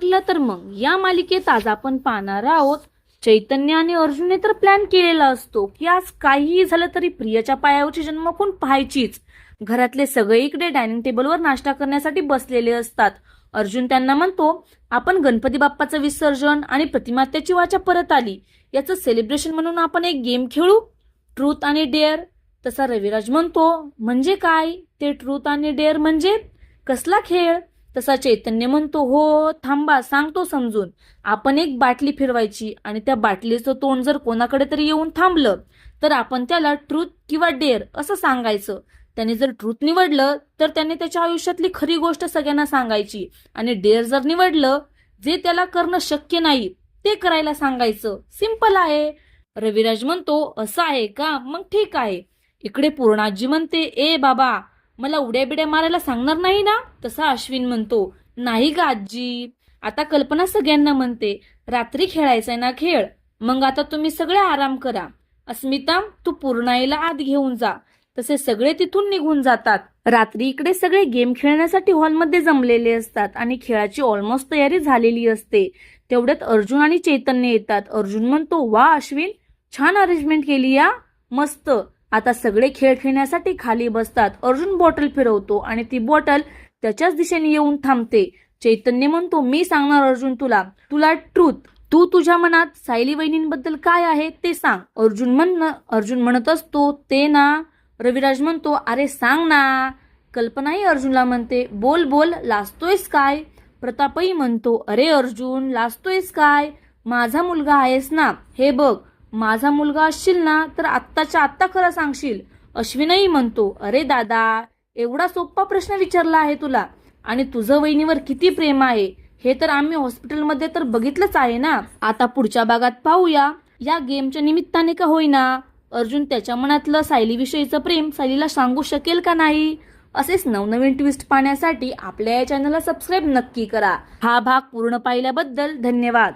ऐकलं तर मग या मालिकेत आज आपण पाहणार आहोत चैतन्य आणि अर्जुनने तर प्लॅन केलेला असतो की आज काहीही झालं तरी प्रियाच्या पायावरची जन्मखून पाहायचीच. घरातले सगळे इकडे डायनिंग टेबलवर नाश्ता करण्यासाठी बसलेले असतात. अर्जुन त्यांना म्हणतो, आपण गणपती बाप्पाचं विसर्जन आणि प्रतिमा त्याची वाचा परत आली याचं सेलिब्रेशन म्हणून आपण एक गेम खेळू, ट्रूथ आणि डेअर. तसा रविराज म्हणतो, म्हणजे काय ते ट्रूथ आणि डेअर म्हणजे कसला खेळ? तसा चैतन्य म्हणतो, हो थांबा सांगतो समजून. आपण एक बाटली फिरवायची आणि त्या बाटलीचं तोंड जर कोणाकडे तरी येऊन थांबलं तर आपण त्याला ट्रूथ किंवा डेअर असं सांगायचं. त्याने जर ट्रूथ निवडलं तर त्याने त्याच्या आयुष्यातली खरी गोष्ट सगळ्यांना सांगायची आणि डेअर जर निवडलं जे त्याला करणं शक्य नाही ते करायला सांगायचं. सिंपल आहे. रविराज म्हणतो, असं आहे का, मग ठीक आहे. इकडे पूर्णाजी म्हणते, ए बाबा मला उड्या बिड्या मारायला सांगणार नाही ना? तसा अश्विन म्हणतो, नाही ग आजी. आता कल्पना सगळ्यांना म्हणते, रात्री खेळायचंय ना खेळ, मग आता तुम्ही सगळे आराम करा. अस्मिता तू पूर्णाईला आत घेऊन जा. तसे सगळे तिथून निघून जातात. रात्री इकडे सगळे गेम खेळण्यासाठी हॉलमध्ये जमलेले असतात आणि खेळाची ऑलमोस्ट तयारी झालेली असते. तेवढ्यात अर्जुन आणि चैतन्य येतात. अर्जुन म्हणतो, वा अश्विन छान अरेंजमेंट केली या, मस्त. आता सगळे खेळ खेळण्यासाठी खाली बसतात. अर्जुन बॉटल फिरवतो आणि ती बॉटल त्याच्याच दिशेने येऊन थांबते. चैतन्य म्हणतो, मी सांगणार अर्जुन तुला ट्रूथ. तू तुझ्या मनात सायली वहिनींबद्दल काय आहे ते सांग. अर्जुन म्हणत असतो, ते ना. रविराज म्हणतो, अरे सांग ना. कल्पनाही अर्जुनला म्हणते, बोल बोल लाजतोयस काय? प्रतापही म्हणतो, अरे अर्जुन लाजतोयस काय? माझा मुलगा आहेस ना, हे बघ माझा मुलगा असशील ना तर आत्ताच्या आत्ता खरं सांगशील. अश्विनही म्हणतो, अरे दादा एवढा सोपा प्रश्न विचारला आहे तुला, आणि तुझं वहिनीवर किती प्रेम आहे हे तर आम्ही हॉस्पिटलमध्ये तर बघितलंच आहे ना. आता पुढच्या भागात पाहूया, या गेमच्या निमित्ताने का होईना अर्जुन त्याच्या मनातलं सायलीविषयीचं प्रेम सायलीला सांगू शकेल का नाही. असेच नवनवीन ट्विस्ट पाहण्यासाठी आपल्या या चॅनलला सबस्क्राईब नक्की करा. हा भाग पूर्ण पाहिल्याबद्दल धन्यवाद.